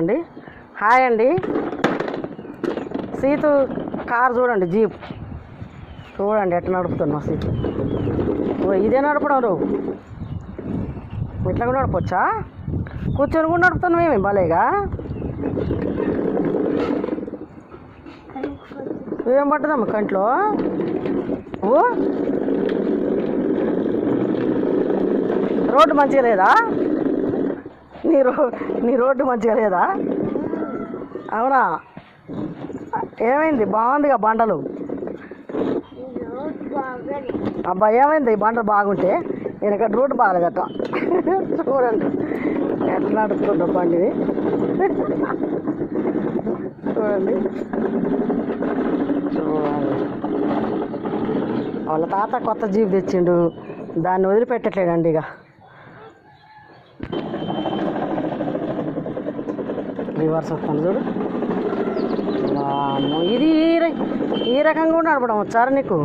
చూడండి. హాయ్ అండి. సీతు కారు చూడండి, జీప్ చూడండి ఎట్లా నడుపుతున్నా సీతు. ఇదే నడపడం నువ్వు ఇట్లా కూడా నడపవచ్చా? కూర్చొని కూడా నడుపుతున్నావు ఏమి భలేగా. ఏం పట్టదమ్మా కంట్లో? రోడ్డు మంచిగా లేదా? నీ రోడ్డు మంచిగా లేదా? అవునా? ఏమైంది? బాగుందిగా బండలు. అబ్బా ఏమైంది ఈ బండలు బాగుంటే? నేను ఇక్కడ రోడ్డు బాగలేదట. చూడండి ఎట్లా నడుపుతుందో బండిని. చూడండి చూడండి. వాళ్ళ తాత కొత్త జీప్ తెచ్చిండు, దాన్ని వదిలిపెట్టట్లేడండి. ఇక రివర్స్ వస్తాను చూడు. ఇది ఈ రకంగా కూడా నడపడం వచ్చారా నీకు?